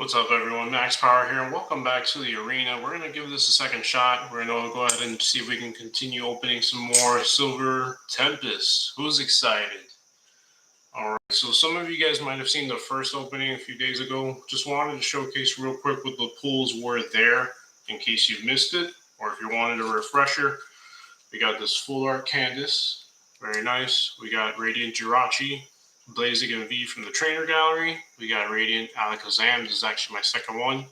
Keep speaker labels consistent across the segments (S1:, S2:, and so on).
S1: What's up, everyone? Max Power here, and welcome back to the arena. We're going to give this a second shot. We're going to go ahead and see if we can continue opening some more Silver Tempest. Who's excited? Alright, so some of you guys might have seen the first opening a few days ago. Just wanted to showcase real quick what the pulls were there in case you missed it, or if you wanted a refresher. We got this Full Art Candace, very nice. We got Radiant Jirachi, Blazing and V from the Trainer Gallery. We got Radiant Alakazam. This is actually my second one.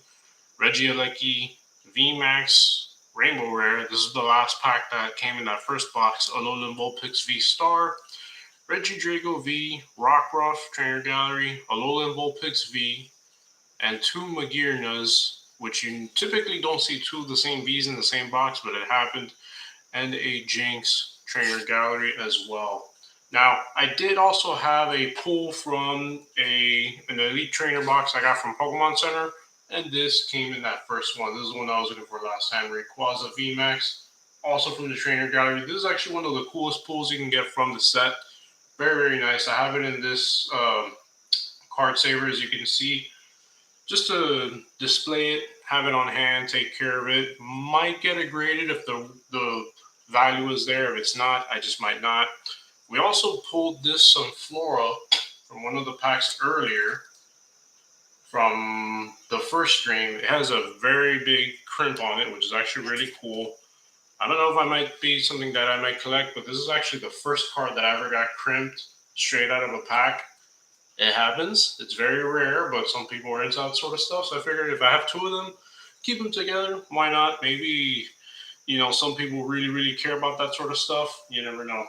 S1: Regieleki, VMAX, Rainbow Rare. This is the last pack that came in that first box. Alolan Vulpix V Star, Regidrago V, Rockruff, Trainer Gallery, Alolan Vulpix V, and two Magirnas, which you typically don't see two of the same Vs in the same box, but it happened, and a Jinx Trainer Gallery as well. Now, I did also have a pull from an Elite Trainer box I got from Pokemon Center, and this came in that first one. This is the one I was looking for last time, Rayquaza VMAX, also from the Trainer Gallery. This is actually one of the coolest pulls you can get from the set. Very, very nice. I have it in this card saver, as you can see, just to display it, have it on hand, take care of it. Might get it graded if the value is there. If it's not, I just might not. We also pulled this Sunflora from one of the packs earlier from the first stream. It has a very big crimp on it, which is actually really cool. I don't know if I might be something that I might collect, but this is actually the first card that I ever got crimped straight out of a pack. It happens. It's very rare, but some people are into that sort of stuff. So I figured if I have two of them, keep them together. Why not? Maybe, some people really, really care about that sort of stuff. You never know.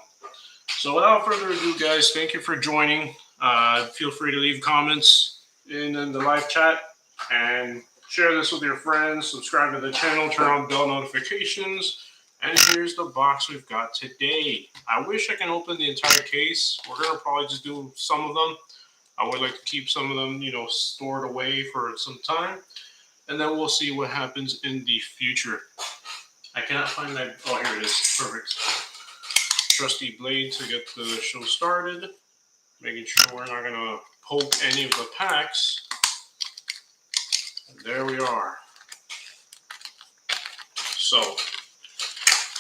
S1: So without further ado, guys, thank you for joining. Feel free to leave comments in the live chat and share this with your friends. Subscribe to the channel, turn on bell notifications. And here's the box we've got today. I wish I can open the entire case. We're going to probably just do some of them. I would like to keep some of them, stored away for some time. And then we'll see what happens in the future. I cannot find that. Oh, here it is. Perfect. Trusty blade to get the show started. Making sure we're not going to poke any of the packs. And there we are. So,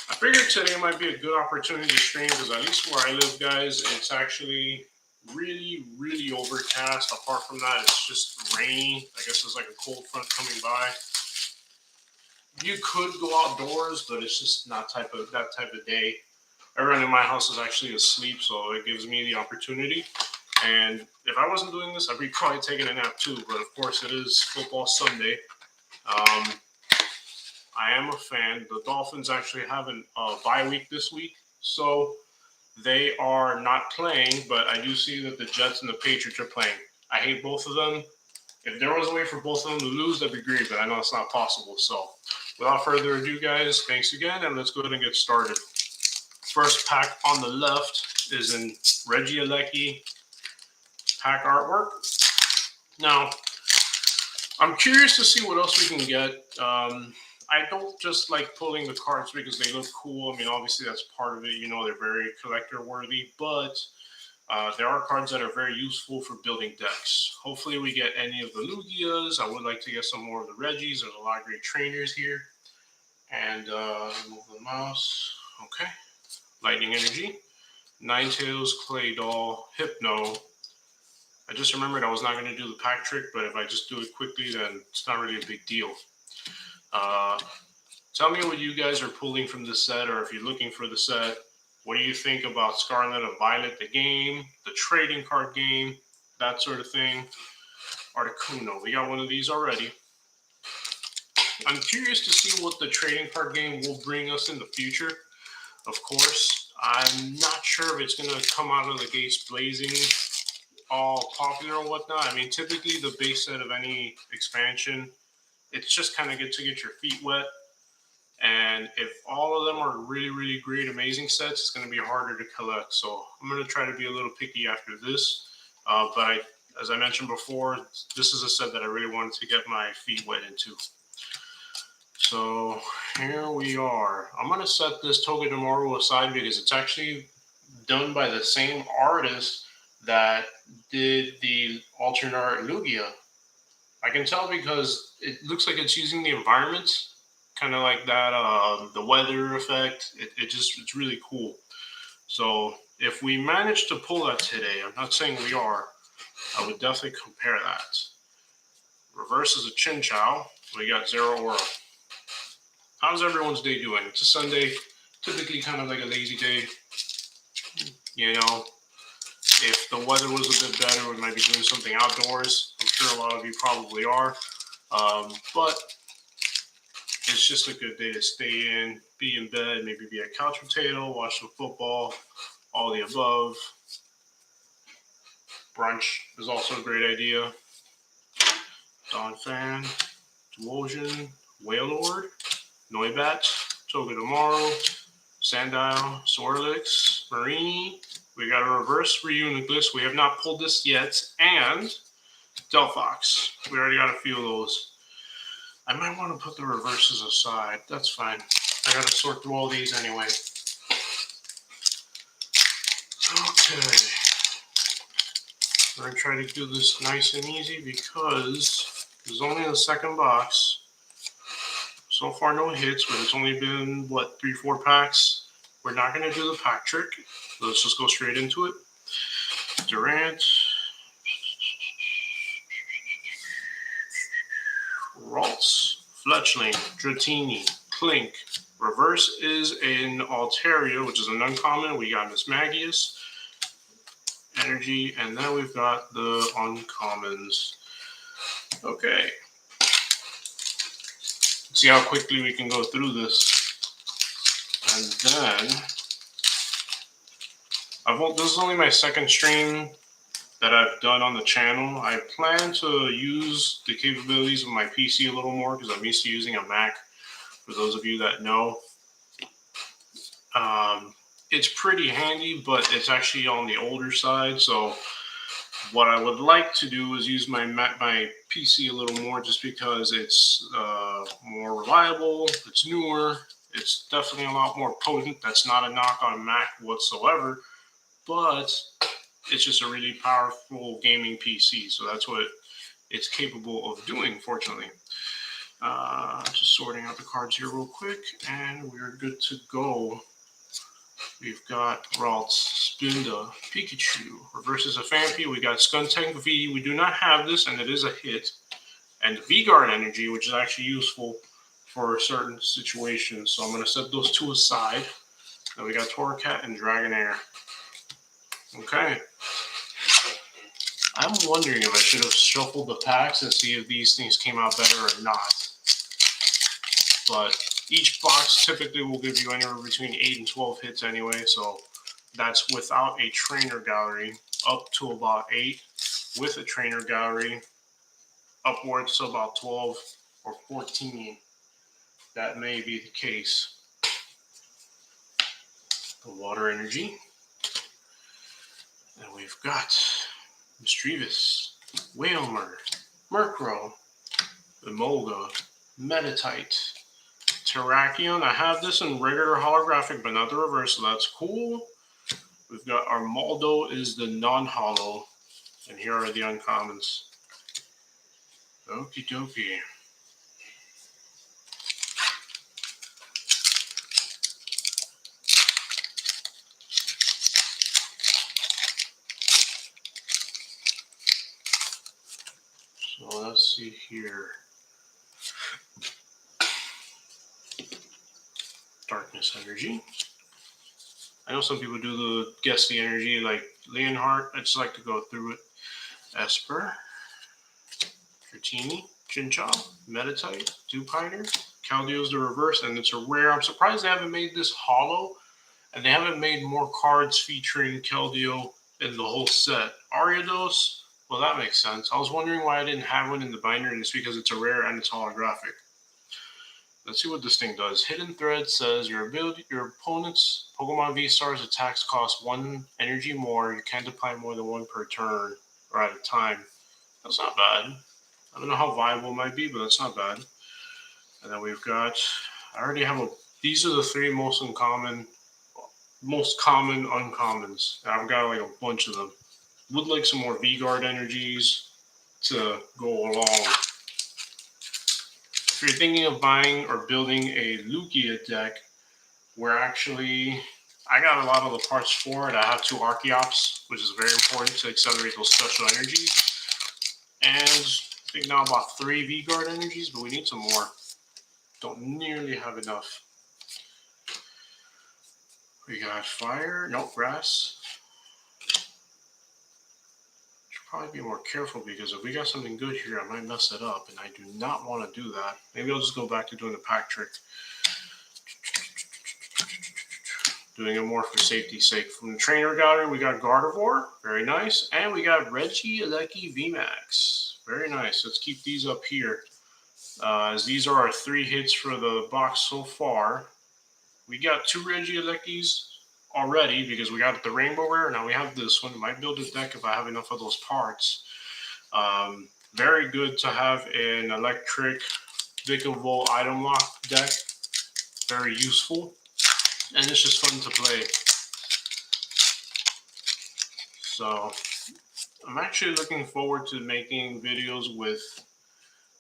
S1: I figured today might be a good opportunity to stream because at least where I live, guys, it's actually really, really overcast. Apart from that, it's just rainy. I guess there's like a cold front coming by. You could go outdoors, but it's just not that type of day. Everyone in my house is actually asleep, so it gives me the opportunity. And if I wasn't doing this, I'd be probably taking a nap too. But of course, it is football Sunday. I am a fan. The Dolphins actually have a bye week this week, so they are not playing. But I do see that the Jets and the Patriots are playing. I hate both of them. If there was a way for both of them to lose, that'd be great. But I know it's not possible. So without further ado, guys, thanks again, and let's go ahead and get started. First pack on the left is in Regieleki pack artwork. Now, I'm curious to see what else we can get. I don't just like pulling the cards because they look cool. I mean, obviously that's part of it. They're very collector worthy, but there are cards that are very useful for building decks. Hopefully we get any of the Lugias. I would like to get some more of the Regis. There's a lot of great trainers here. And move the mouse. Okay. Lightning Energy, Ninetales, Clay Doll, Hypno. I just remembered I was not going to do the pack trick, but if I just do it quickly, then it's not really a big deal. Tell me what you guys are pulling from this set, or if you're looking for the set. What do you think about Scarlet and Violet, the game, the trading card game, that sort of thing? Articuno, we got one of these already. I'm curious to see what the trading card game will bring us in the future. Of course, I'm not sure if it's going to come out of the gates blazing, all popular or whatnot. I mean, typically the base set of any expansion, it's just kind of good to get your feet wet. And if all of them are really, really great, amazing sets, it's going to be harder to collect. So I'm going to try to be a little picky after this. But as I mentioned before, this is a set that I really wanted to get my feet wet into. So here we are. I'm going to set this Togedemaru aside because it's actually done by the same artist that did the alternate art Lugia. I can tell because it looks like it's using the environment, kind of like that, the weather effect. It's really cool. So if we manage to pull that today, I'm not saying we are, I would definitely compare that. Reverse is a Chin Chow. We got Zero Aura. How's everyone's day doing? It's a Sunday, typically kind of like a lazy day. You know, if the weather was a bit better, we might be doing something outdoors. I'm sure a lot of you probably are. But it's just a good day to stay in, be in bed, maybe be a couch potato, watch some football, all the above. Brunch is also a great idea. Don Fan, Duosion, Wailord, Noibat, Togedemaru, Sandile, Swirlix, Marini. We got a reverse Reuniclus. We have not pulled this yet. And Delphox. We already got a few of those. I might want to put the reverses aside. That's fine. I got to sort through all these anyway. Okay. We're going to try to do this nice and easy because there's only the second box. So far, no hits, but it's only been, 3-4 packs. We're not going to do the pack trick. So let's just go straight into it. Durant. Ralts. Fletchling. Dratini. Clink. Reverse is an Altaria, which is an uncommon. We got Miss Magius. Energy. And then we've got the uncommons. Okay. See how quickly we can go through this. And then, this is only my second stream that I've done on the channel. I plan to use the capabilities of my PC a little more because I'm used to using a Mac, for those of you that know. It's pretty handy, but it's actually on the older side, so what I would like to do is use my PC a little more just because it's more reliable, it's newer, it's definitely a lot more potent. That's not a knock on Mac whatsoever, but it's just a really powerful gaming PC, so that's what it's capable of doing, fortunately. Just sorting out the cards here real quick, and we're good to go. We've got Ralts, Spinda, Pikachu, reverses a Phanpy. We got Skuntank V. We do not have this, and it is a hit. And V-Guard Energy, which is actually useful for certain situations. So I'm going to set those two aside. Then we got Torracat and Dragonair. Okay. I'm wondering if I should have shuffled the packs and see if these things came out better or not. But each box typically will give you anywhere between 8 and 12 hits anyway, so that's without a trainer gallery, up to about 8. With a trainer gallery, upwards to about 12 or 14. That may be the case. The Water Energy. And we've got Mischievous, Wailmer, Murkrow, Emolga, Meditite, Terrakion. I have this in regular holographic, but not the reverse, so that's cool. We've got Armaldo is the non-holo, and here are the uncommons. Okie dokie. So let's see here. Darkness Energy. I know some people do the guess the energy like Leonhardt. I just like to go through it. Esper, Dratini, Chinchou, Meditite, Dupiner. Keldeo is the reverse, and it's a rare. I'm surprised they haven't made this holo, and they haven't made more cards featuring Keldeo in the whole set. Ariados, well, that makes sense. I was wondering why I didn't have one in the binder, and it's because it's a rare and it's holographic. Let's see what this thing does. Hidden Thread says your opponent's Pokemon V-Stars attacks cost 1 energy more. You can't apply more than 1 per turn or at a time. That's not bad. I don't know how viable it might be, but that's not bad. And then we've got, I already have these are the 3 most common uncommons. I've got like a bunch of them. Would like some more V-Guard energies to go along you're thinking of buying or building a Lugia deck, I got a lot of the parts for it. I have 2 Archeops, which is very important to accelerate those special energies. And I think now about 3 V-Guard energies, but we need some more. Don't nearly have enough. We got fire, no grass. Should probably be more careful because if we got something good here, I might mess it up, and I do not want to do that. Maybe I'll just go back to doing the pack trick. Doing it more for safety's sake. From the trainer gallery, we got Gardevoir, very nice, and we got Regieleki VMAX, very nice. Let's keep these up here, as these are our 3 hits for the box so far. We got 2 Regielekis already because we got the Rainbow Rare. Now we have this one. Might build a deck if I have enough of those parts. Very good to have an electric Vikavolt item lock deck. Very useful. And it's just fun to play. So I'm actually looking forward to making videos with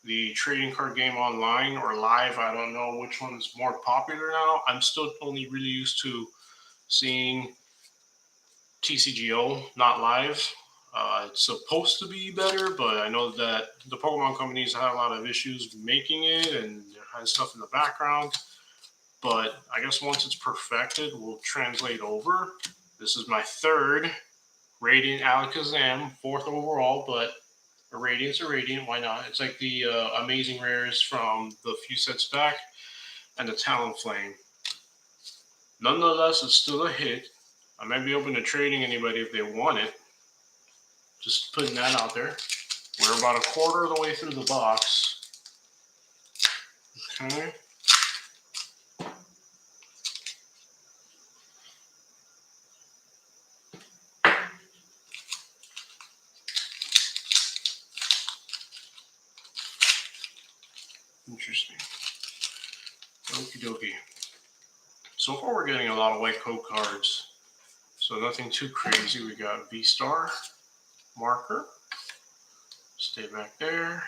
S1: the trading card game online or live. I don't know which one's more popular now. I'm still only really used to seeing TCGO, not live. It's supposed to be better, but I know that the Pokemon companies had a lot of issues making it and there has stuff in the background. But I guess once it's perfected, we'll translate over. This is my 3rd Radiant Alakazam, 4th overall, but a Radiant's a Radiant, why not? It's like the Amazing Rares from the few sets back and the Talonflame. Nonetheless, it's still a hit. I might be open to trading anybody if they want it. Just putting that out there. We're about a quarter of the way through the box. Okay. Interesting. Okie dokie. So far we're getting a lot of white code cards. So nothing too crazy. We got V-Star, Marker, stay back there,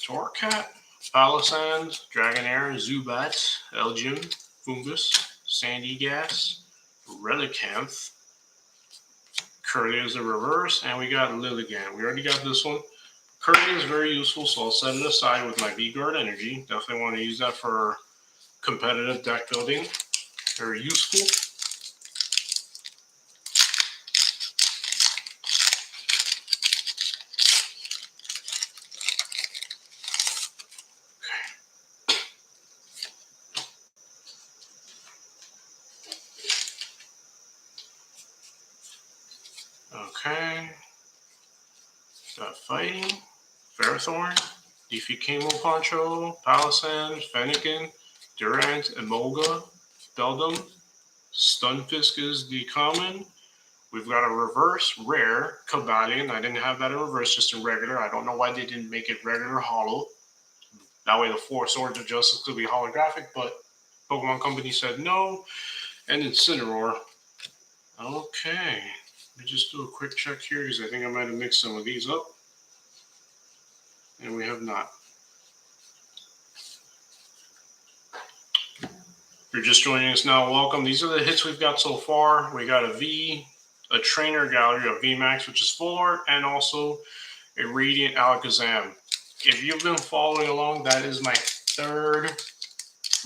S1: Torcat, Palisand, Dragonair, Zubat, Elgyem, Fungus, Sandygas, Relicanth, Curly is the reverse, and we got Lilligant. We already got this one. Curly is very useful, so I'll set it aside with my V-Guard energy. Definitely want to use that for competitive deck building. Very useful. Okay. Got Fighting, Ferrothorn, Leafy Camo Poncho, Palisand, Fennekin, Durant, Emolga, Beldum, Stunfisk is the common. We've got a reverse rare, Cobalion. I didn't have that in reverse, just in regular. I don't know why they didn't make it regular holo. That way the 4 Swords of Justice could be holographic, but Pokemon Company said no. And Incineroar. Okay. Let me just do a quick check here because I think I might have mixed some of these up. And we have not. If you're just joining us now, welcome. These are the hits we've got so far. We got a trainer gallery of VMAX, which is full art, and also a Radiant Alakazam. If you've been following along, that is my 3rd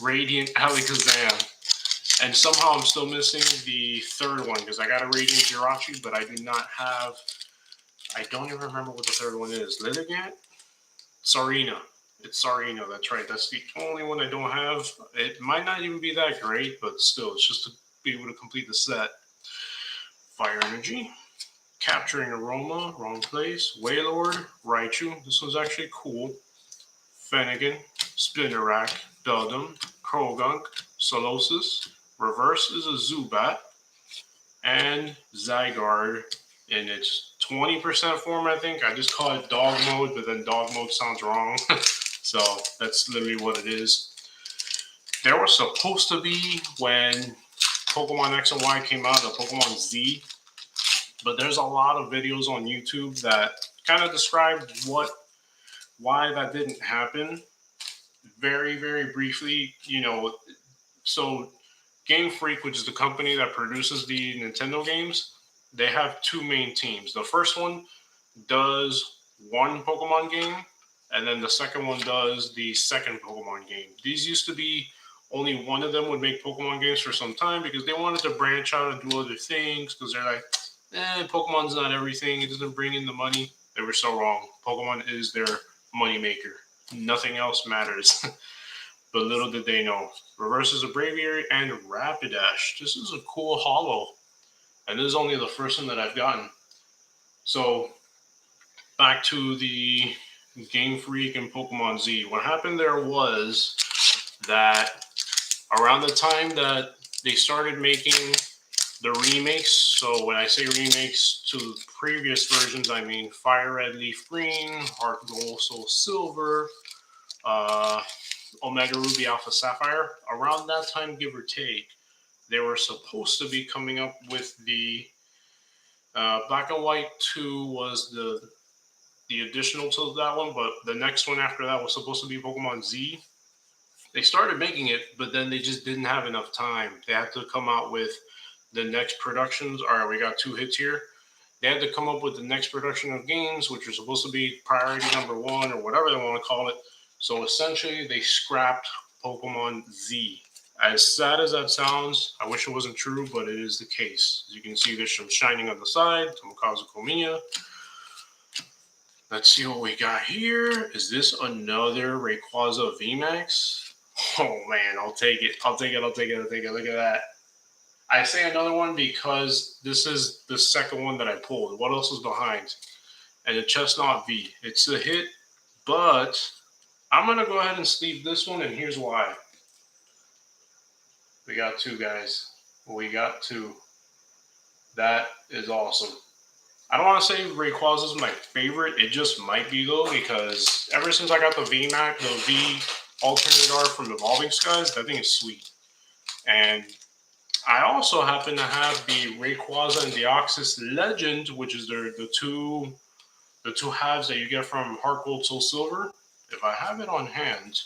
S1: Radiant Alakazam. And somehow I'm still missing the 3rd one because I got a Radiant Jirachi, but I do not have, I don't even remember what the 3rd one is. Lilligant? Sarina. It's Sarina, that's right. That's the only one I don't have. It might not even be that great, but still, it's just to be able to complete the set. Fire Energy. Capturing Aroma, wrong place. Wailord, Raichu. This one's actually cool. Fennekin, Spinarak, Beldum, Krogunk, Solosis. Reverse is a Zubat. And Zygarde in its 20% form, I think. I just call it dog mode, but then dog mode sounds wrong. So that's literally what it is. There was supposed to be, when Pokemon X and Y came out, a Pokemon Z. But there's a lot of videos on YouTube that kind of describe why that didn't happen. very, very briefly, so Game Freak, which is the company that produces the Nintendo games, they have two main teams. The first one does one Pokemon game, and then the second one does the second Pokemon game. These used to be only one of them would make Pokemon games for some time because they wanted to branch out and do other things because they're like, Pokemon's not everything. It doesn't bring in the money. They were so wrong. Pokemon is their moneymaker. Nothing else matters. But little did they know. Reverses of Braviary and Rapidash. This is a cool holo. And this is only the first one that I've gotten. So, back to the Game Freak and Pokemon Z. What happened there was that around the time that they started making the remakes, so when I say remakes to previous versions, I mean Fire Red Leaf Green, Heart Gold Soul Silver, Omega Ruby Alpha Sapphire. Around that time, give or take, they were supposed to be coming up with the Black and White 2 was the additional to that one, but the next one after that was supposed to be Pokemon Z. They started making it, but then they just didn't have enough time. They had to come out with the next productions. All right, we got 2 hits here. They had to come up with the next production of games, which are supposed to be priority number 1 or whatever they want to call it. So essentially, they scrapped Pokemon Z. As sad as that sounds, I wish it wasn't true, but it is the case. As you can see, there's some shining on the side, Tomokazu Komiya. Let's see what we got here. Is this another Rayquaza VMAX? Oh man, I'll take it. Look at that. I say another one because this is the second one that I pulled. What else is behind? And the Chestnut V. It's a hit, but I'm going to go ahead and sleeve this one, and here's why. We got 2, guys. We got 2. That is awesome. I don't want to say Rayquaza is my favorite. It just might be, though, because ever since I got the VMAX, the V alternate art from Evolving Skies, that thing is sweet. And I also happen to have the Rayquaza and Deoxys Legend, which is the two halves that you get from Heart Gold Soul Silver. If I have it on hand,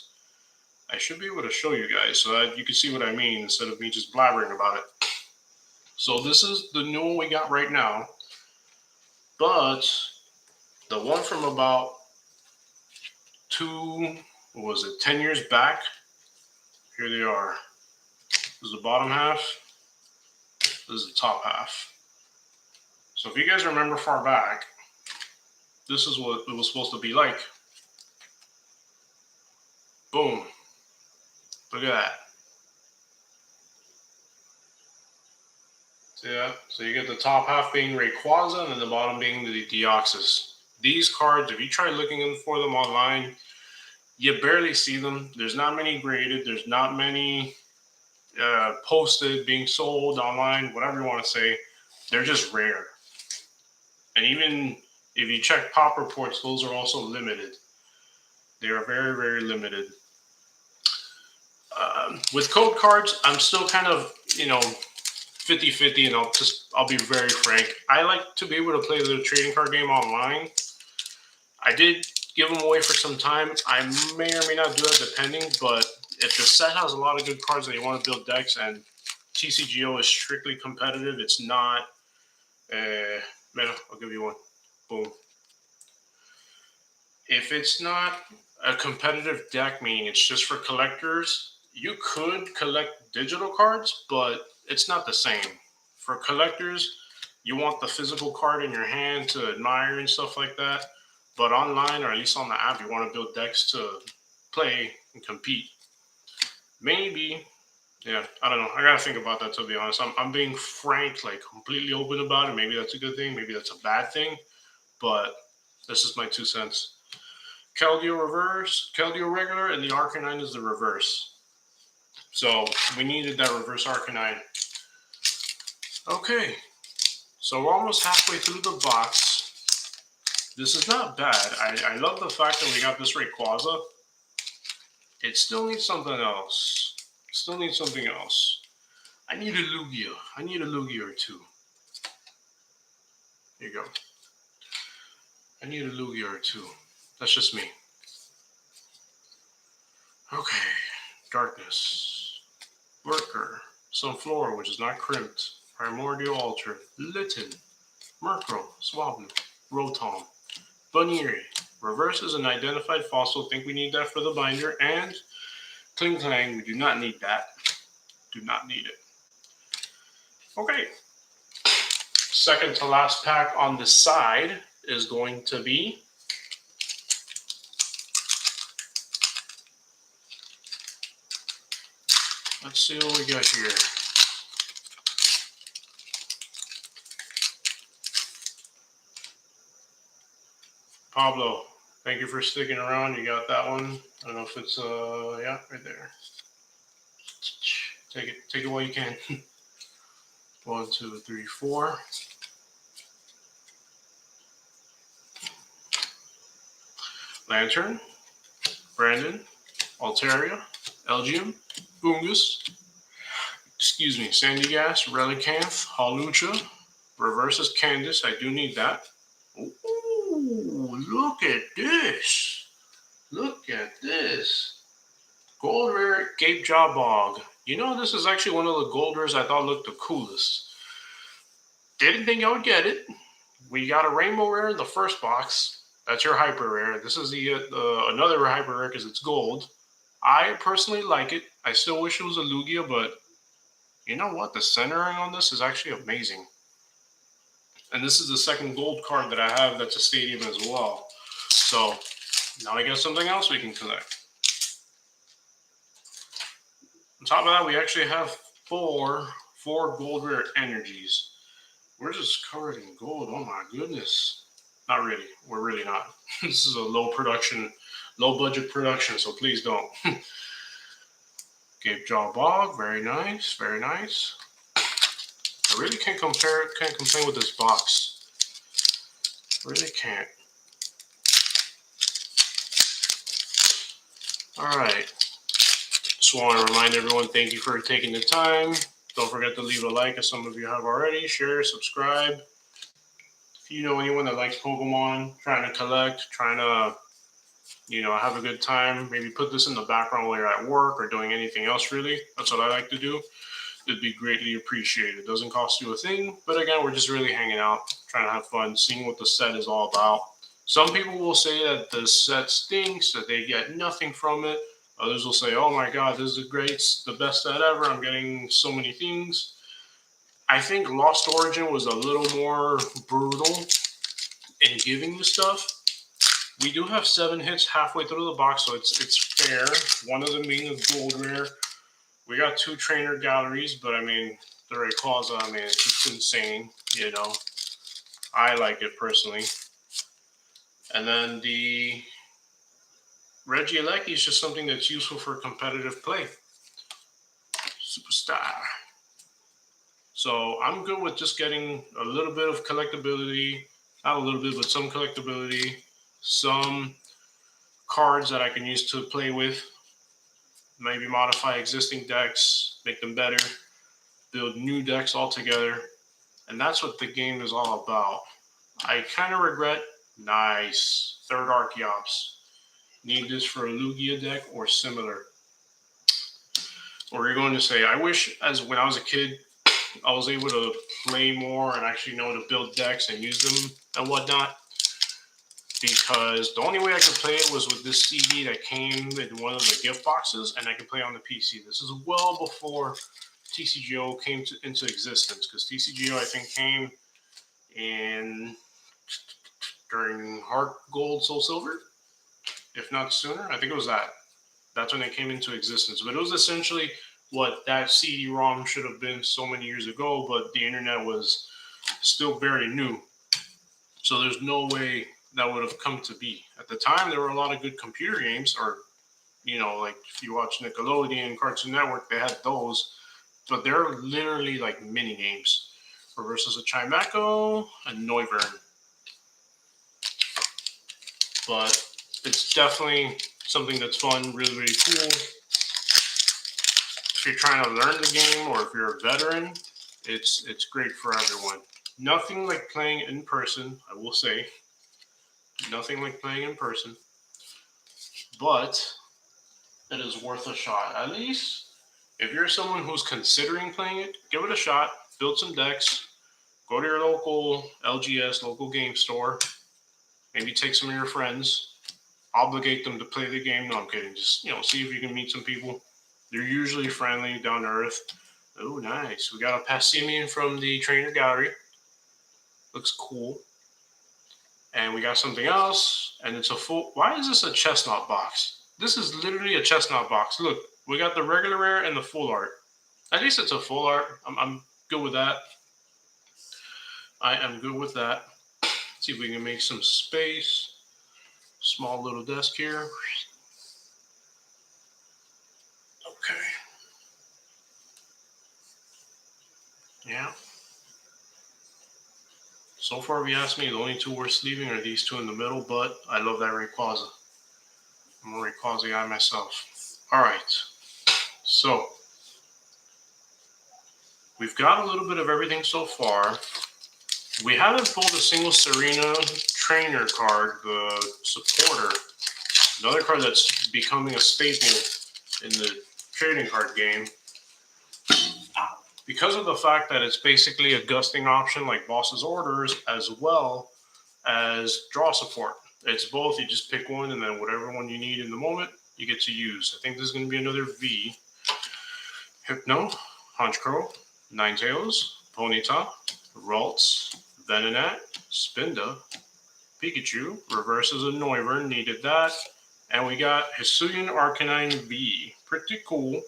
S1: I should be able to show you guys so that you can see what I mean instead of me just blabbering about it. So this is the new one we got right now. But the one from about 10 years back, here they are. This is the bottom half. This is the top half. So if you guys remember far back, this is what it was supposed to be like. Boom. Look at that. See that? So you get the top half being Rayquaza and then the bottom being the Deoxys. These cards, if you try looking for them online, you barely see them. There's not many graded. There's not many posted, being sold online, whatever you want to say. They're just rare. And even if you check pop reports, those are also limited. They are very, very limited. With code cards, I'm still kind of, 50-50, and I'll be very frank. I like to be able to play the trading card game online. I did give them away for some time. I may or may not do it depending, but if the set has a lot of good cards and you want to build decks and TCGO is strictly competitive, it's not, man, I'll give you one. Boom. If it's not a competitive deck, meaning it's just for collectors, you could collect digital cards, but it's not the same. For collectors, you want the physical card in your hand to admire and stuff like that. But online, or at least on the app, you want to build decks to play and compete. Maybe, yeah, I don't know. I got to think about that, to be honest. I'm being frank, like completely open about it. Maybe that's a good thing. Maybe that's a bad thing. But this is my 2 cents. Keldeo reverse, Keldeo regular, and the Arcanine is the reverse. So we needed that reverse Arcanine. Okay, so we're almost halfway through the box. This is not bad. I love the fact that we got this Rayquaza. It still needs something else. I need a Lugia. I need a Lugia or 2. Here you go. I need a Lugia or 2. That's just me. Okay, Darkness, Lurker, Sunflora, which is not crimped, Primordial Altar, Litten, Murkrow, Swablu, Rotom, Bunnery. Reverses an identified fossil. Think we need that for the binder. And Kling Clang, we do not need that. Do not need it. Okay. Second to last pack on the side is going to be let's see what we got here. Pablo, thank you for sticking around. You got that one. I don't know if it's yeah, right there. Take it while you can. 1, 2, 3, 4. Lantern, Brandon, Altaria, Elgium, Bungus, excuse me, Sandygas, Relicanth, Hawlucha, reverses Candace. I do need that. Ooh, look at this. Look at this. Gold rare Gape Jaw Bog. You know, this is actually one of the gold rares I thought looked the coolest. Didn't think I would get it. We got a rainbow rare in the first box. That's your hyper rare. This is the another hyper rare because it's gold. I personally like it. I still wish it was a Lugia, but you know what? The centering on this is actually amazing. And this is the second gold card that I have that's a stadium as well. So now I got something else we can collect. On top of that, we actually have four gold rare energies. We're just covered in gold. Oh my goodness. Not really. We're really not. This is a low budget production, so please don't. Gape Jaw Bog, very nice, very nice. I really can't complain with this box. Really can't. Alright. Just want to remind everyone, thank you for taking the time. Don't forget to leave a like, as some of you have already. Share, subscribe. If you know anyone that likes Pokemon, trying to collect, trying to, have a good time, maybe put this in the background while you're at work or doing anything else, really. That's what I like to do. It'd be greatly appreciated. It doesn't cost you a thing, but again, we're just really hanging out, trying to have fun, seeing what the set is all about. Some people will say that the set stinks, that they get nothing from it. Others will say, oh my god, this is great, the best set ever, I'm getting so many things. I think Lost Origin was a little more brutal in giving you stuff. We do have 7 hits halfway through the box, so it's fair. One of them being a gold rare. We got 2 trainer galleries, but I mean, the Rayquaza, I mean, it's just insane, I like it personally. And then the Regieleki is just something that's useful for competitive play. Superstar. So I'm good with just getting a little bit of collectability. Not a little bit, but some collectability. Some cards that I can use to play with. Maybe modify existing decks, make them better. Build new decks altogether. And that's what the game is all about. I kind of regret. Nice. 3rd Archeops. Need this for a Lugia deck or similar. Or you're going to say, I wish, as when I was a kid, I was able to play more and actually know to build decks and use them and whatnot. Because the only way I could play it was with this CD that came in one of the gift boxes, and I could play on the PC. This is well before TCGO came into existence, because TCGO, I think, came in during Heart Gold, Soul Silver, if not sooner. I think it was that. That's when it came into existence. But it was essentially what that CD-ROM should have been so many years ago, but the internet was still very new. So there's no way that would have come to be. At the time, there were a lot of good computer games, or, like if you watch Nickelodeon, Cartoon Network, they had those, but they're literally like mini games. Versus a Chimecho and Noivern. But it's definitely something that's fun, really, really cool. If you're trying to learn the game, or if you're a veteran, it's great for everyone. Nothing like playing in person, I will say. Nothing like playing in person. But it is worth a shot. At least if you're someone who's considering playing it, give it a shot. Build some decks. Go to your local LGS, local game store. Maybe take some of your friends. Obligate them to play the game. No, I'm kidding. Just, see if you can meet some people. They're usually friendly, down to earth. Oh, nice. We got a Passimian from the trainer gallery. Looks cool. And we got something else. And it's a full... Why is this a chestnut box? This is literally a chestnut box. Look, we got the regular rare and the full art. At least it's a full art. I'm good with that. I am good with that. Let's see if we can make some space. Small little desk here. Okay. Yeah. So far, if you ask me, the only two worth sleeving are these two in the middle, but I love that Rayquaza. I'm a Rayquaza guy myself. All right. So, we've got a little bit of everything so far. We haven't pulled a single Serena trainer card, the supporter. Another card that's becoming a staple in the trading card game. Because of the fact that it's basically a gusting option like Boss's Orders, as well as draw support. It's both. You just pick one, and then whatever one you need in the moment, you get to use. I think there's going to be another V. Hypno, Honchkrow, Ninetales, Ponyta, Ralts, Venonat, Spinda, Pikachu, reverses a Noivern, needed that. And we got Hisuian Arcanine V. Pretty cool.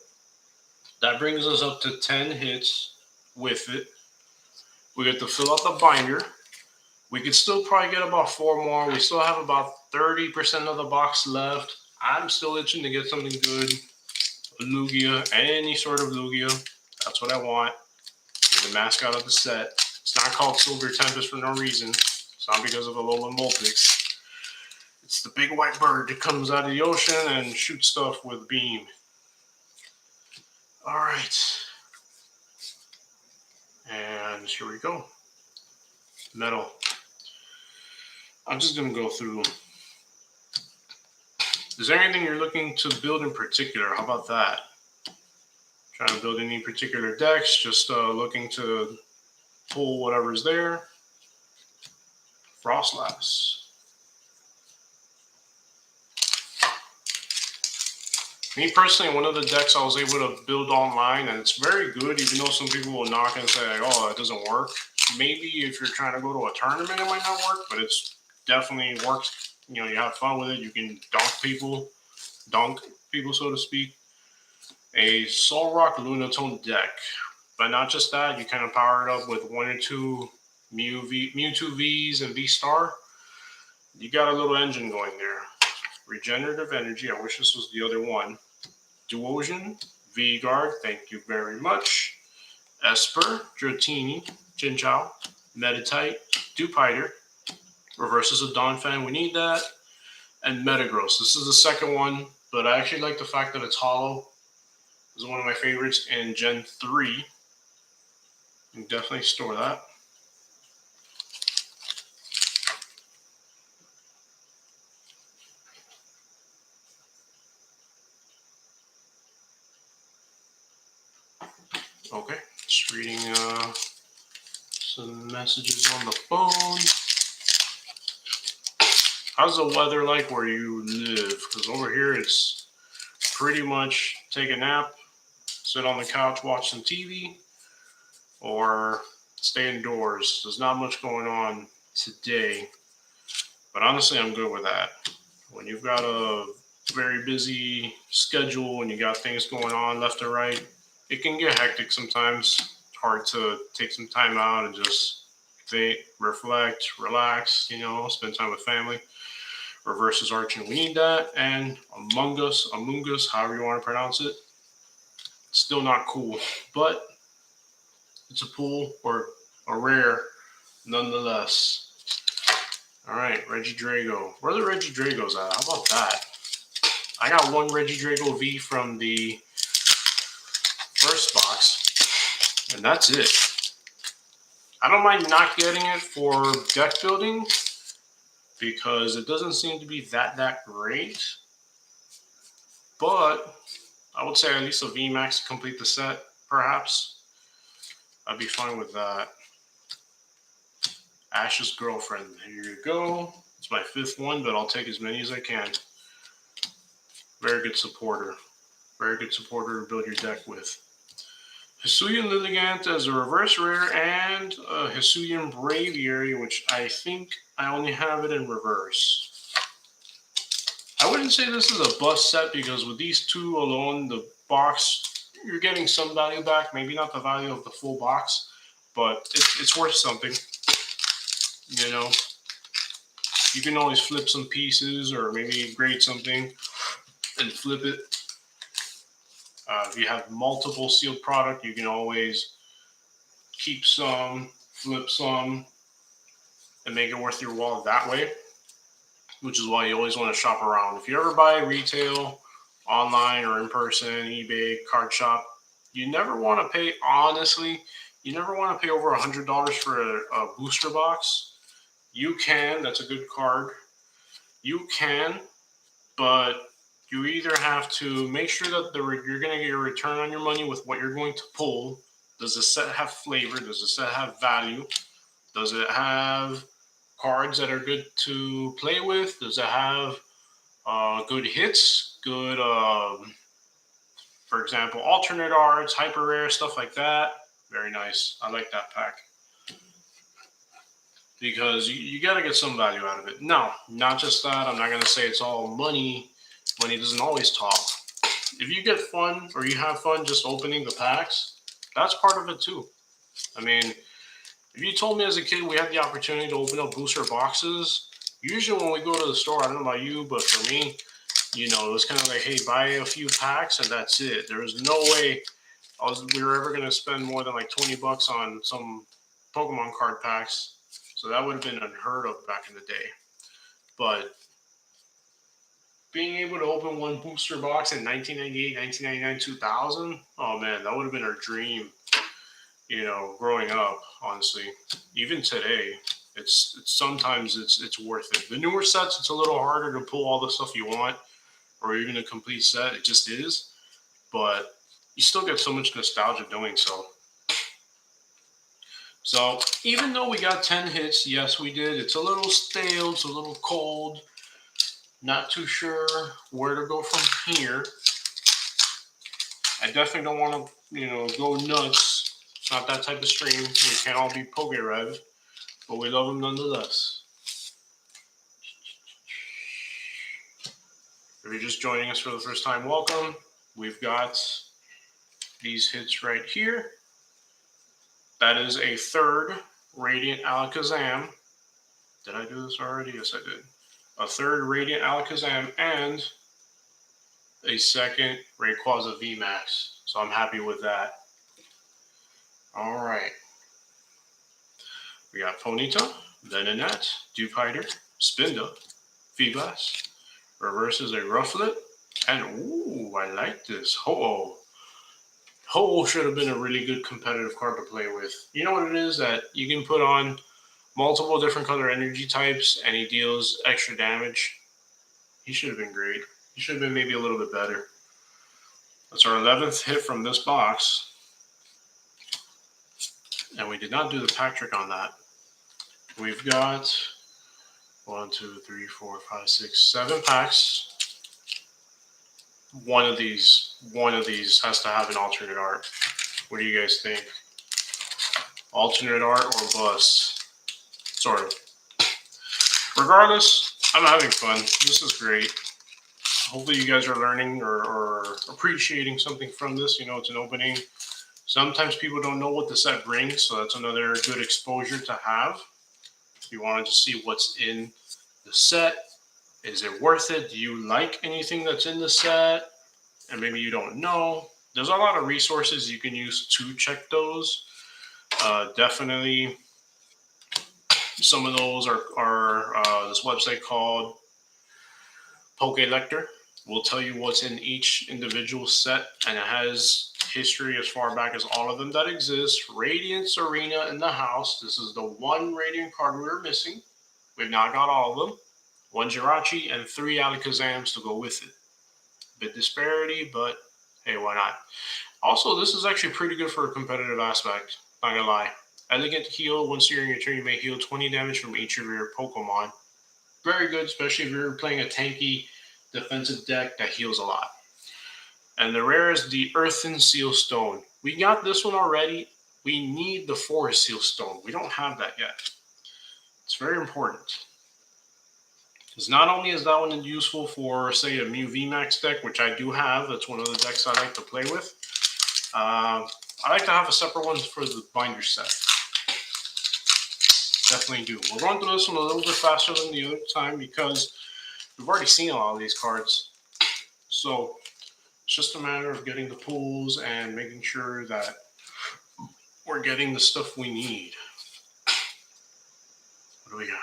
S1: That brings us up to 10 hits with it. We get to fill out the binder. We could still probably get about 4 more. We still have about 30% of the box left. I'm still itching to get something good. A Lugia, any sort of Lugia. That's what I want. You're the mascot of the set. It's not called Silver Tempest for no reason. It's not because of Alolan Vulpix. It's the big white bird that comes out of the ocean and shoots stuff with beam. All right. And here we go. Metal. I'm just going to go through. Is there anything you're looking to build in particular? How about that? Trying to build any particular decks, just looking to pull whatever's there. Frostlass. Me personally, one of the decks I was able to build online, and it's very good, even though some people will knock and say, oh, it doesn't work. Maybe if you're trying to go to a tournament, it might not work, but it's definitely works. You have fun with it. You can dunk people, so to speak. A Solrock Lunatone deck. But not just that, you kind of power it up with 1 or 2 Mewtwo Vs and V-Star. You got a little engine going there. Regenerative Energy, I wish this was the other one. Duosion, V-Guard, thank you very much. Esper, Dratini, Chinchou, Meditite, Dewpider, reverses a Donphan, we need that. And Metagross, this is the second one, but I actually like the fact that it's hollow. This is one of my favorites in Gen 3. You can definitely store that. Okay, just reading some messages on the phone. How's the weather like where you live? Because over here it's pretty much take a nap, sit on the couch, watch some TV, or stay indoors. There's not much going on today, but honestly, I'm good with that. When you've got a very busy schedule and you got things going on left and right, it can get hectic sometimes. It's hard to take some time out and just think, reflect, relax, spend time with family. Reverses Archon, we need that. And Among Us, however you want to pronounce it. Still not cool, but it's a pull or a rare nonetheless. All right, Regidrago. Where are the Regidragos at? How about that? I got 1 Regidrago V from the first box, and that's it. I don't mind not getting it for deck building because it doesn't seem to be that great. but I would say at least a VMAX to complete the set, perhaps. I'd be fine with that. Ash's Girlfriend. Here you go. It's my 5th one, but I'll take as many as I can. Very good supporter. Very good supporter to build your deck with. Hisuian Lilligant as a reverse rare, and a Hisuian Braviary, which I think I only have it in reverse. I wouldn't say this is a bust set, because with these 2 alone, the box, you're getting some value back. Maybe not the value of the full box, but it's worth something. You know, you can always flip some pieces, or maybe grade something and flip it. If you have multiple sealed product, you can always keep some, flip some, and make it worth your wallet that way, which is why you always want to shop around. If you ever buy retail, online or in person, eBay, card shop, you never want to pay, honestly, you never want to pay over $100 for a booster box. You can, that's a good card. You can, but you either have to make sure that you're going to get your return on your money with what you're going to pull. Does the set have flavor? Does the set have value? Does it have cards that are good to play with? Does it have good hits? Good, for example, alternate arts, hyper rare, stuff like that. Very nice. I like that pack. Because you got to get some value out of it. No, not just that. I'm not going to say it's all money. Money doesn't always talk. If you get fun, or you have fun just opening the packs, that's part of it too. I mean, if you told me as a kid we had the opportunity to open up booster boxes, usually when we go to the store, I don't know about you, but for me, you know, it was kind of like, hey, buy a few packs and that's it. There was no way we were ever going to spend more than like $20 on some Pokemon card packs. So that would have been unheard of back in the day. But being able to open one booster box in 1998, 1999, 2000, oh man, that would have been our dream, you know, growing up, honestly. Even today, it's sometimes it's worth it. The newer sets, it's a little harder to pull all the stuff you want, or even a complete set. It just is. But you still get so much nostalgia doing so. So even though we got 10 hits, yes, we did. It's a little stale. It's a little cold. Not too sure where to go from here. I definitely don't want to, you know, go nuts. It's not that type of stream. We can't all be Poke-Rev, but we love them nonetheless. If you're just joining us for the first time, welcome. We've got these hits right here. That is a 3rd Radiant Alakazam. Did I do this already? Yes, I did. A 3rd Radiant Alakazam and a 2nd Rayquaza VMAX. So I'm happy with that. All right. We got Ponyta, Venonat, Dewpider, Spinda, Feebas. Reverse is a Rufflet. And, ooh, I like this. Ho-Oh. Ho-Oh should have been a really good competitive card to play with. You know what it is? That you can put on multiple different color energy types and he deals extra damage. He should have been great. He should have been maybe a little bit better. That's our 11th hit from this box. And we did not do the pack trick on that. We've got 1, 2, 3, 4, 5, 6, 7 packs. One of these has to have an alternate art. What do you guys think? Alternate art or bust? Sort of. Regardless, I'm having fun. This is great. Hopefully you guys are learning or appreciating something from this. You know, it's an opening. Sometimes people don't know what the set brings, so that's another good exposure to have. You wanted to see what's in the set. Is it worth it? Do you like anything that's in the set? And maybe you don't know. There's a lot of resources you can use to check those. Definitely, some of those are this website called Pokelector. Will tell you what's in each individual set, and it has history as far back as all of them that exist. Radiance Arena in the house. This is the 1 Radiant card we were missing. We've now got all of them. 1 Jirachi and 3 Alakazams to go with it. Bit disparity, but hey, why not? Also, this is actually pretty good for a competitive aspect. Not gonna lie. Elegant heal. Once during your turn, you may heal 20 damage from each of your Pokemon. Very good, especially if you're playing a tanky defensive deck that heals a lot. And the rare is the Earthen Seal Stone. We got this one already. We need the Forest Seal Stone. We don't have that yet. It's very important. Because not only is that one useful for, say, a Mew VMAX deck, which I do have. That's one of the decks I like to play with. I like to have a separate one for the binder set. Definitely do. We're going through this one a little bit faster than the other time because we've already seen a lot of these cards. So it's just a matter of getting the pulls and making sure that we're getting the stuff we need. What do we got?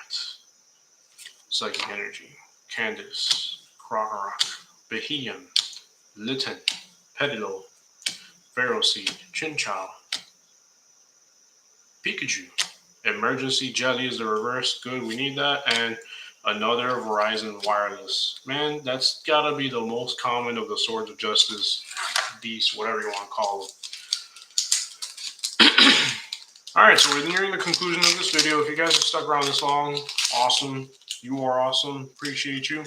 S1: Psychic Energy, Candace, Krokorok, Beheeyem, Litten, Petilo, Ferroseed, Chinchou, Pikachu. Emergency Jelly is the reverse. Good, we need that. And another Verizon Wireless. Man, that's gotta be the most common of the Swords of Justice beasts, whatever you want to call them. Alright, so we're nearing the conclusion of this video. If you guys have stuck around this long, awesome. You are awesome. Appreciate you.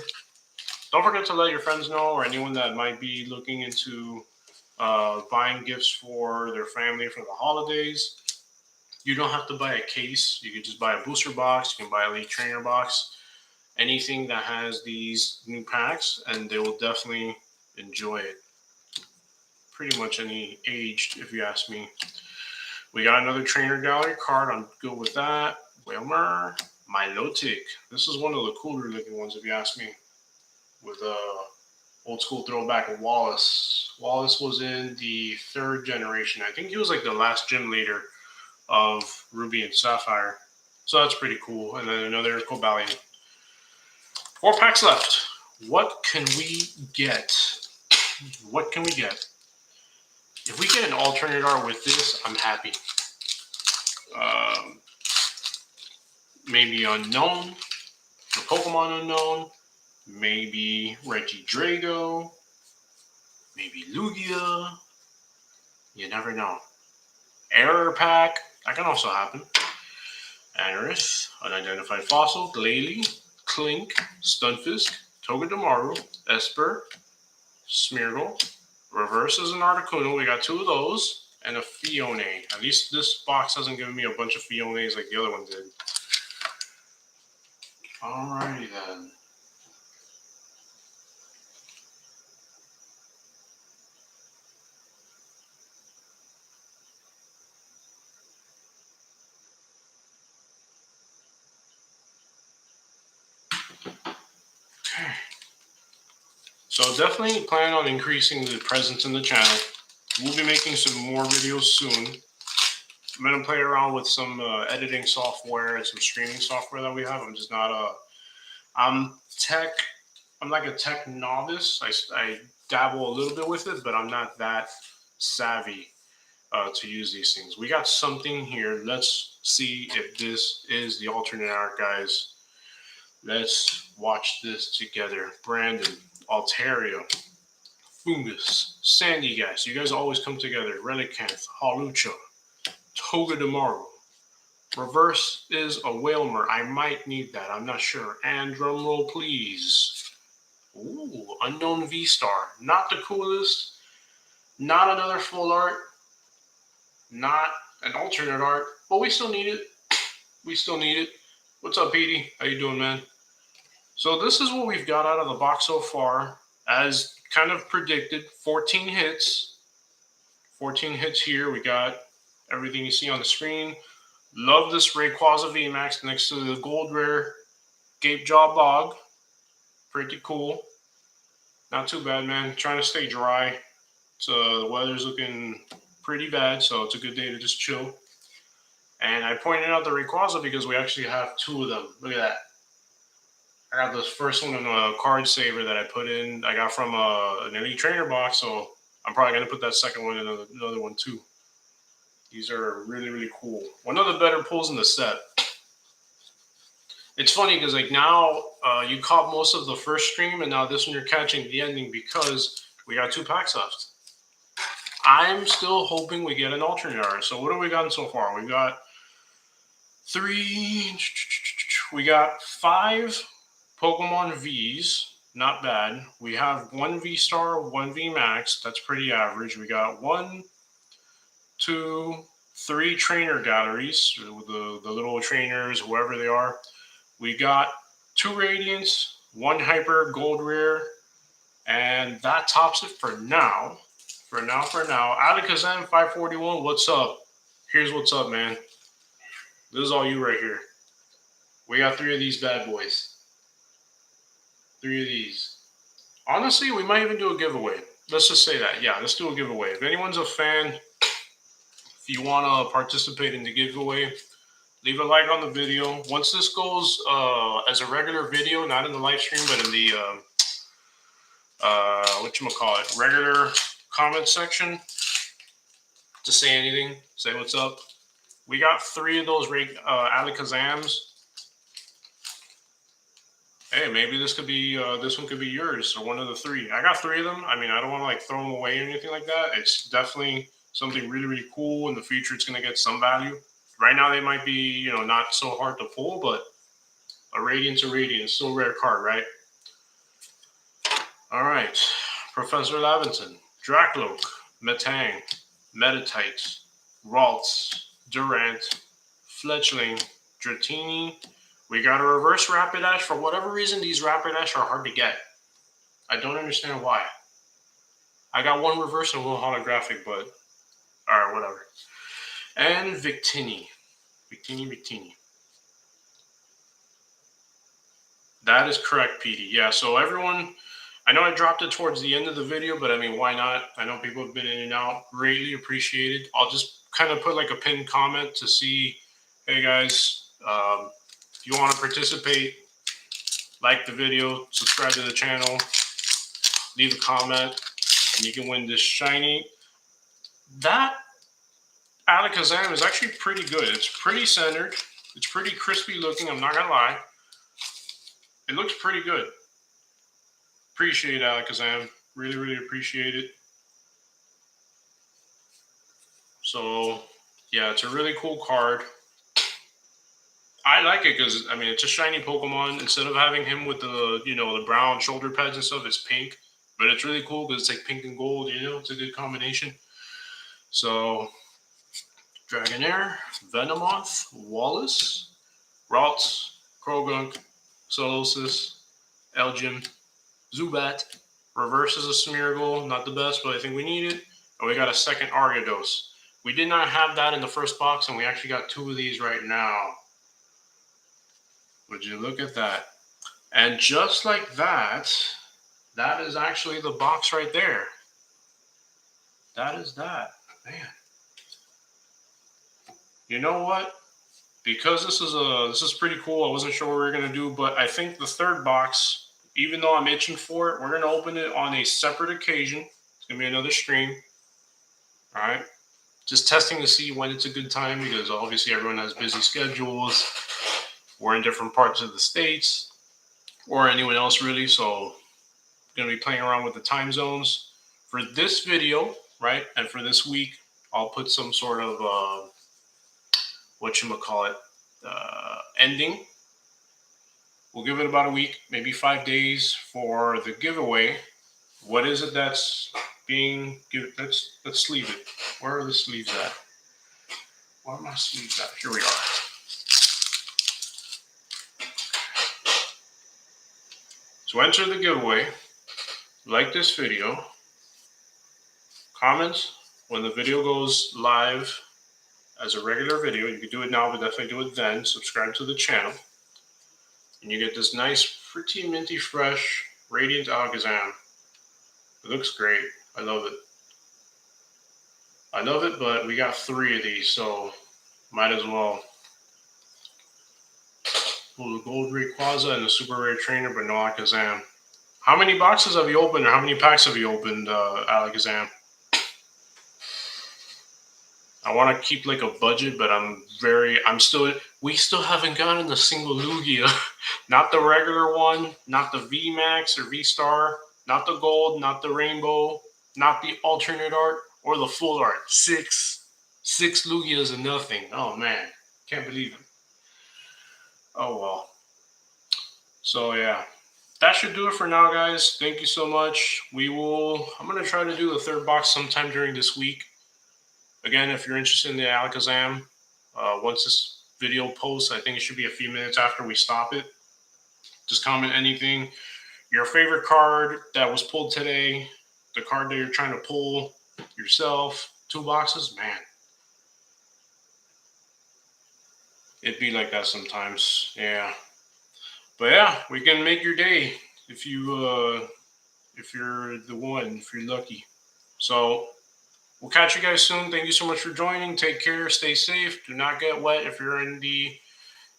S1: Don't forget to let your friends know or anyone that might be looking into buying gifts for their family for the holidays. You don't have to buy a case. You can just buy a booster box. You can buy a Elite Trainer box. Anything that has these new packs, and they will definitely enjoy it. Pretty much any age, if you ask me. We got another Trainer Gallery card. I'm good with that. Wilmer, Milotic. This is one of the cooler looking ones, if you ask me. With old school throwback of Wallace. Wallace was in the 3rd generation. I think he was like the last gym leader of Ruby and Sapphire. So that's pretty cool. And then another Cobalion. 4 packs left. What can we get? What can we get? If we get an alternate art with this, I'm happy. Maybe Unknown. The Pokemon Unknown. Maybe Regidrago. Maybe Lugia. You never know. Error pack. That can also happen. Anorith. Unidentified Fossil. Glalie. Clink. Stunfisk. Togedemaru. Esper. Smeargle. Reverse is an Articuno. We got 2 of those. And a Fione. At least this box hasn't given me a bunch of Fiones like the other one did. Alrighty then. Okay. So definitely plan on increasing the presence in the channel. We'll be making some more videos soon. I'm going to play around with some editing software and some streaming software that we have. I'm just not I'm like a tech novice. I dabble a little bit with it, but I'm not that savvy to use these things. We got something here. Let's see if this is the alternate art, guys. Let's watch this together. Brandon, Altaria, Fungus, Sandygas. You guys always come together. Relicanth, Hawlucha, Togedemaru. Reverse is a Whalmer. I might need that. I'm not sure. And drumroll, please. Ooh, Unknown V-Star. Not the coolest. Not another full art. Not an alternate art. But we still need it. We still need it. What's up, Petey? How you doing, man? So this is what we've got out of the box so far. As kind of predicted, 14 hits. 14 hits here. We got everything you see on the screen. Love this Rayquaza VMAX next to the gold rare Gape Jaw Bog. Pretty cool. Not too bad, man. Trying to stay dry. So the weather's looking pretty bad, so it's a good day to just chill. And I pointed out the Rayquaza because we actually have 2 of them. Look at that. I got this first one in a card saver that I put in. I got from an Elite Trainer box, so I'm probably going to put that second one in another one too. These are really, really cool. One of the better pulls in the set. It's funny because like now you caught most of the first stream, and now this one you're catching the ending because we got 2 packs left. I'm still hoping we get an alternate art. So what have we gotten so far? We got 3. We got 5 Pokemon Vs. Not bad. We have 1 V Star, 1 V Max. That's pretty average. We got 1, 2, 3 trainer galleries, the little trainers, whoever they are. We got 2 Radiants, 1 Hyper Gold Rare, and that tops it for now. For now. Alakazam 541, what's up? Here's what's up, man. This is all you right here. We got 3 of these bad boys. 3 of these. Honestly, we might even do a giveaway. Let's just say that. Yeah, let's do a giveaway. If anyone's a fan, if you want to participate in the giveaway, leave a like on the video. Once this goes as a regular video, not in the live stream, but in the regular comment section, to say anything, say what's up. We got 3 of those Alakazams. Hey, maybe this could be this one could be yours or one of the 3. I got 3 of them. I mean, I don't want to like throw them away or anything like that. It's definitely something really, really cool. In the future, it's going to get some value. Right now, they might be, not so hard to pull, but a Radiant's a Radiant. It's still a rare card, right? All right. Professor Laventon, Dracloak, Metang, Meditite, Ralts, Durant, Fletchling, Dratini. We got a reverse Rapidash. For whatever reason, these Rapidash are hard to get. I don't understand why. I got 1 reverse and 1 holographic, but alright, whatever. And Victini. Victini. That is correct, PD. Yeah, so everyone, I know I dropped it towards the end of the video, but I mean, why not? I know people have been in and out. Greatly appreciated. I'll just kind of put like a pinned comment to see, hey guys, if you want to participate, like the video, subscribe to the channel, leave a comment, and you can win this shiny. That Alakazam is actually pretty good. It's pretty centered. It's pretty crispy looking, I'm not going to lie. It looks pretty good. Appreciate Alakazam. Really, really appreciate it. So, yeah, it's a really cool card. I like it because, I mean, it's a shiny Pokemon. Instead of having him with the, the brown shoulder pads and stuff, it's pink. But it's really cool because it's like pink and gold, it's a good combination. So, Dragonair, Venomoth, Wallace, Ralts, Krogunk, Solosis, Elgyem, Zubat. Reverse is a Smeargle, not the best, but I think we need it. And we got a second Ariados. We did not have that in the first box, and we actually got 2 of these right now. Would you look at that? And just like that, that is actually the box right there. That is that. Man. You know what? Because this is pretty cool. I wasn't sure what we were going to do, but I think the 3rd box, even though I'm itching for it, we're going to open it on a separate occasion. It's going to be another stream. All right? Just testing to see when it's a good time because obviously everyone has busy schedules. We're in different parts of the states or anyone else really, so I'm going to be playing around with the time zones. For this video, right, and for this week, I'll put some sort of, ending. We'll give it about a week, maybe 5 days for the giveaway. What is it that's being given? Let's sleeve it. Where are the sleeves at? Where are my sleeves at? Here we are. So enter the giveaway. Like this video. Comment when the video goes live as a regular video. You can do it now, but definitely do it then. Subscribe to the channel. And you get this nice, pretty minty fresh Radiant Alakazam. It looks great. I love it. I love it, but we got 3 of these, so might as well. Pull the Gold Rayquaza and the Super Rare Trainer, but no Alakazam. How many boxes have you opened, or how many packs have you opened, Alakazam? I want to keep like a budget, but I'm still, we still haven't gotten a single Lugia. Not the regular one, not the VMAX or V-Star, not the gold, not the rainbow, not the alternate art, or the full art. Six Lugias and nothing. Oh man, can't believe it. Oh well. So yeah, that should do it for now, guys. Thank you so much. I'm gonna try to do the third box sometime during this week. Again, if you're interested in the Alakazam, once this video posts, I think it should be a few minutes after we stop it. Just comment anything. Your favorite card that was pulled today, the card that you're trying to pull yourself, 2 boxes, man. It'd be like that sometimes. Yeah. But yeah, we can make your day if you're the one, if you're lucky. So we'll catch you guys soon. Thank you so much for joining. Take care. Stay safe. Do not get wet if you're in the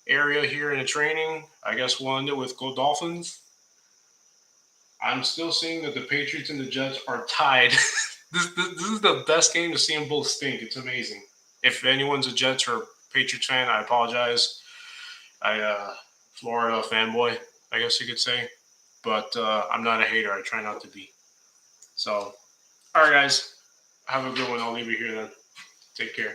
S1: area here and it's raining. I guess we'll end it with Go Dolphins. I'm still seeing that the Patriots and the Jets are tied. This is the best game to see them both stink. It's amazing. If anyone's a Jets or Patriots fan, I apologize. Florida fanboy, I guess you could say. But I'm not a hater. I try not to be. So, all right, guys. Have a good one. I'll leave you here then. Take care.